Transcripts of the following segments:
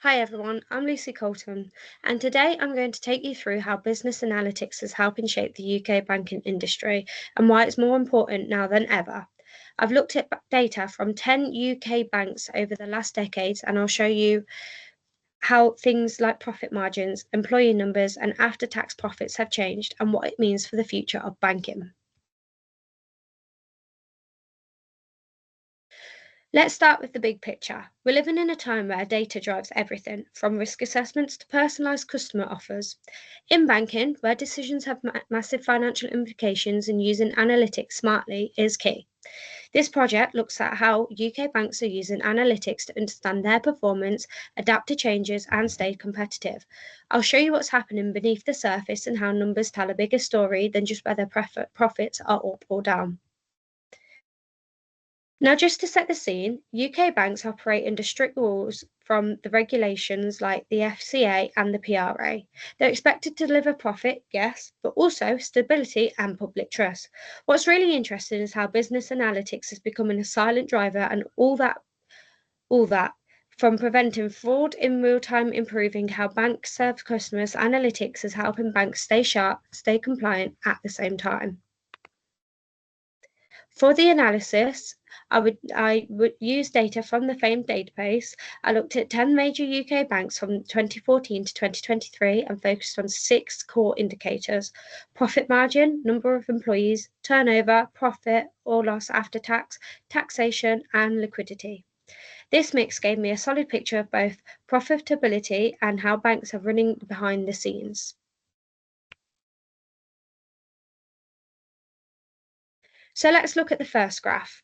Hi everyone, I'm Lucy Coulton, and today I'm going to take you through how business analytics is helping shape the UK banking industry and why it's more important now than ever. I've looked at data from 10 UK banks over the last decades, and I'll show you how things like profit margins, employee numbers, and after tax profits have changed and what it means for the future of banking. Let's start with the big picture. We're living in a time where data drives everything, from risk assessments to personalised customer offers. In banking, where decisions have massive financial implications and using analytics smartly is key. This project looks at how UK banks are using analytics to understand their performance, adapt to changes, and stay competitive. I'll show you what's happening beneath the surface and how numbers tell a bigger story than just whether profits are up or down. Now, just to set the scene, UK banks operate under strict rules from the regulations like the FCA and the PRA. They're expected to deliver profit, yes, but also stability and public trust. What's really interesting is how business analytics is becoming a silent driver, and all that from preventing fraud in real time, improving how banks serve customers. Analytics is helping banks stay sharp, stay compliant at the same time. For the analysis, I would use data from the famed database. I looked at 10 major UK banks from 2014 to 2023 and focused on 6 core indicators: profit margin, number of employees, turnover, profit or loss after tax, taxation, and liquidity. This mix gave me a solid picture of both profitability and how banks are running behind the scenes. So let's look at the first graph.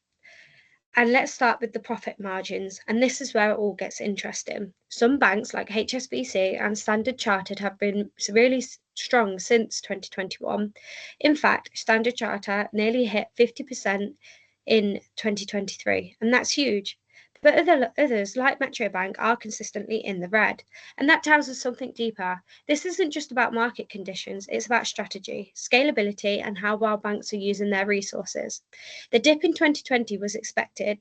And let's start with the profit margins, and this is where it all gets interesting. Some banks like HSBC and Standard Chartered have been really strong since 2021. In fact, Standard Chartered nearly hit 50% in 2023, and that's huge. But others, like Metro Bank, are consistently in the red. And that tells us something deeper. This isn't just about market conditions, it's about strategy, scalability, and how well banks are using their resources. The dip in 2020 was expected.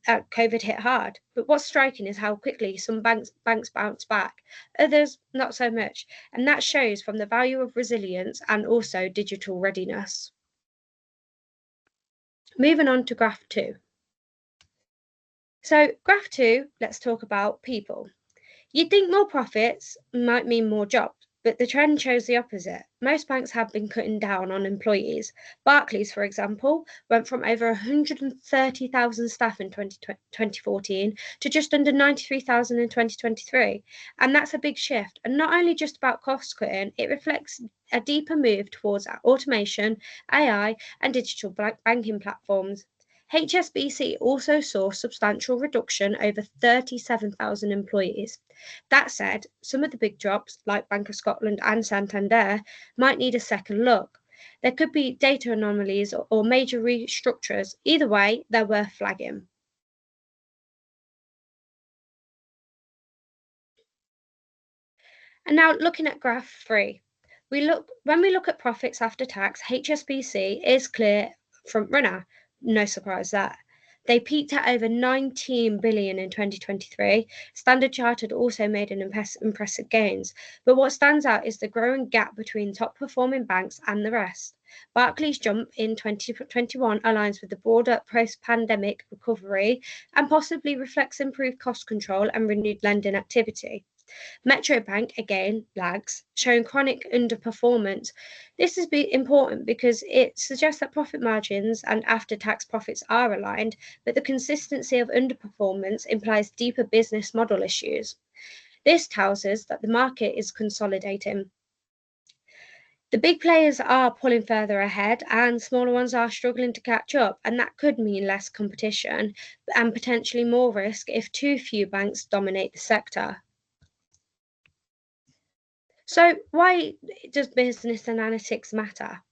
COVID hit hard, but what's striking is how quickly some banks bounce back, others not so much, and that shows from the value of resilience and also digital readiness. Moving on to graph 2. So, graph 2, let's talk about people. You'd think more profits might mean more jobs, but the trend shows the opposite. Most banks have been cutting down on employees. Barclays, for example, went from over 130,000 staff in 2014 to just under 93,000 in 2023. And that's a big shift. And not only just about cost cutting, it reflects a deeper move towards automation, AI, and digital banking platforms. HSBC also saw substantial reduction over 37,000 employees. That said, some of the big drops, like Bank of Scotland and Santander, might need a second look. There could be data anomalies or major restructures. Either way, they're worth flagging. And now looking at graph 3, when we look at profits after tax, HSBC is clear front runner. No surprise there. They peaked at over 19 billion in 2023. Standard Chartered also made an impressive gains, but what stands out is the growing gap between top performing banks and the rest. Barclays' jump in 2021 aligns with the broader post-pandemic recovery and possibly reflects improved cost control and renewed lending activity. Metro Bank again lags, showing chronic underperformance. This is important because it suggests that profit margins and after tax profits are aligned, but the consistency of underperformance implies deeper business model issues. This tells us that the market is consolidating. The big players are pulling further ahead and smaller ones are struggling to catch up, and that could mean less competition and potentially more risk if too few banks dominate the sector. So, why does business analytics matter?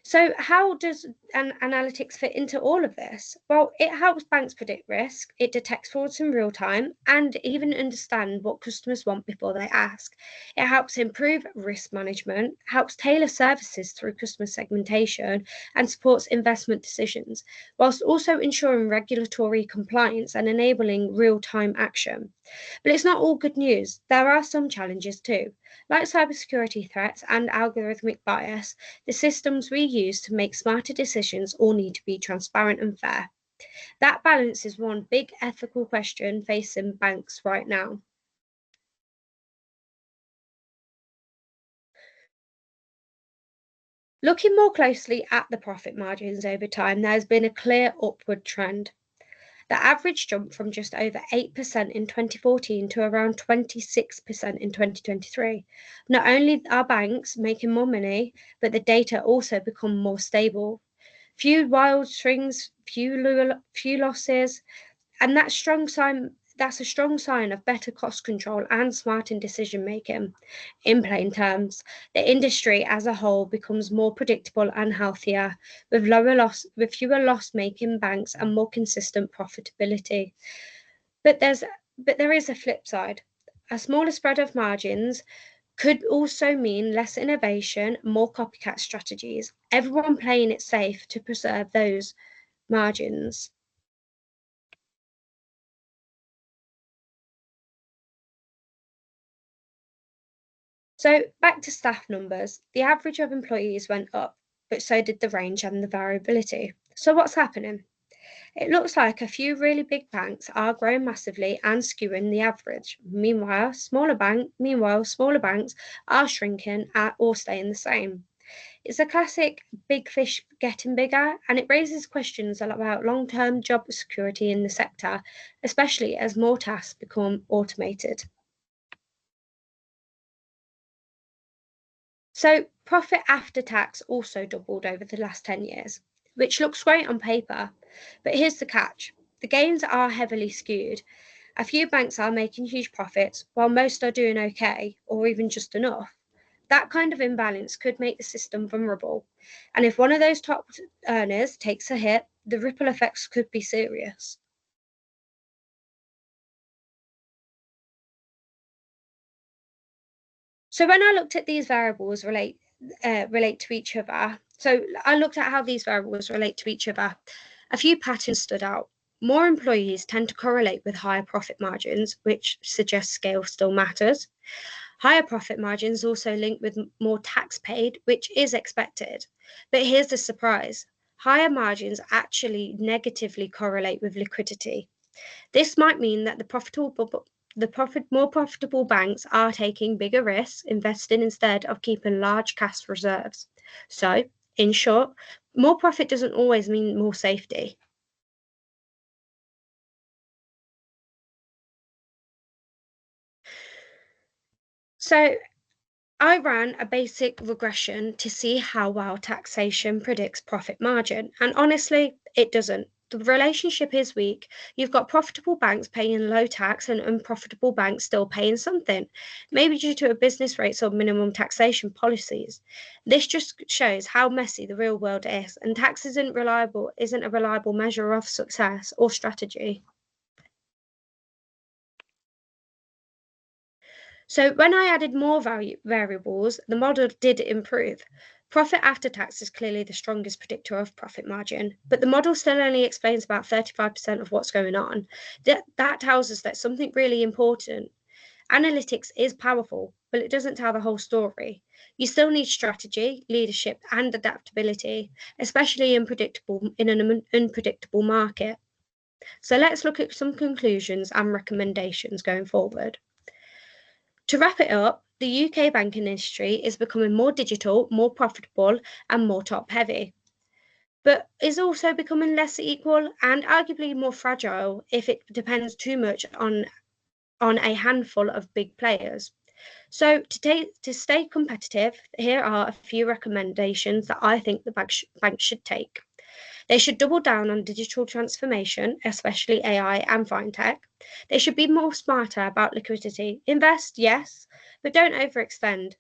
So, how does analytics fit into all of this? Well, it helps banks predict risk, it detects frauds in real time, and even understand what customers want before they ask. It helps improve risk management, helps tailor services through customer segmentation, and supports investment decisions, whilst also ensuring regulatory compliance and enabling real time action. But it's not all good news. There are some challenges too. Like cybersecurity threats and algorithmic bias, the systems we use to make smarter decisions all need to be transparent and fair. That balance is one big ethical question facing banks right now. Looking more closely at the profit margins over time, there's been a clear upward trend. The average jumped from just over 8% in 2014 to around 26% in 2023. Not only are banks making more money, but the data also become more stable. Few wild swings, few losses, and that's a strong sign of better cost control and smarter decision making. In plain terms, the industry as a whole becomes more predictable and healthier, with fewer loss making banks and more consistent profitability. But there is a flip side. A smaller spread of margins could also mean less innovation, more copycat strategies, everyone playing it safe to preserve those margins. So back to staff numbers, the average of employees went up, but so did the range and the variability. So what's happening? It looks like a few really big banks are growing massively and skewing the average. Meanwhile, smaller banks are shrinking or staying the same. It's a classic big fish getting bigger, and it raises questions about long-term job security in the sector, especially as more tasks become automated. So, profit after tax also doubled over the last 10 years, which looks great on paper. But here's the catch: the gains are heavily skewed. A few banks are making huge profits, while most are doing okay, or even just enough. That kind of imbalance could make the system vulnerable. And if one of those top earners takes a hit, the ripple effects could be serious. So when I looked at these variables relate to each other, so I looked at how these variables relate to each other. A few patterns stood out. More employees tend to correlate with higher profit margins, which suggests scale still matters. Higher profit margins also link with more tax paid, which is expected. But here's the surprise: higher margins actually negatively correlate with liquidity. This might mean that more profitable banks are taking bigger risks, investing instead of keeping large cash reserves. So, in short, more profit doesn't always mean more safety. So, I ran a basic regression to see how well taxation predicts profit margin, and honestly, it doesn't. The relationship is weak. You've got profitable banks paying low tax and unprofitable banks still paying something, maybe due to a business rates or minimum taxation policies. This just shows how messy the real world is, and tax isn't a reliable measure of success or strategy. So when I added more variables, the model did improve. Profit after tax is clearly the strongest predictor of profit margin, but the model still only explains about 35% of what's going on. That tells us that something really important. Analytics is powerful, but it doesn't tell the whole story. You still need strategy, leadership, and adaptability, especially in an unpredictable market. So let's look at some conclusions and recommendations going forward. To wrap it up, the UK banking industry is becoming more digital, more profitable, and more top heavy, but is also becoming less equal and arguably more fragile if it depends too much on a handful of big players. So, to stay competitive, here are a few recommendations that I think the bank should take. They should double down on digital transformation, especially AI and fintech. They should be more smarter about liquidity. Invest, yes, but don't overextend.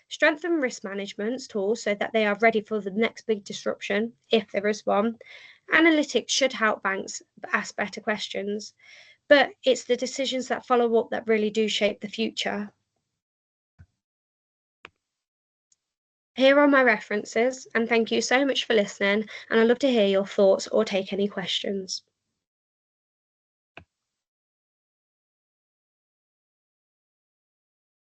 Strengthen risk management tools so that they are ready for the next big disruption, if there is one. Analytics should help banks ask better questions, but it's the decisions that follow up that really do shape the future. Here are my references, and thank you so much for listening. And I'd love to hear your thoughts or take any questions.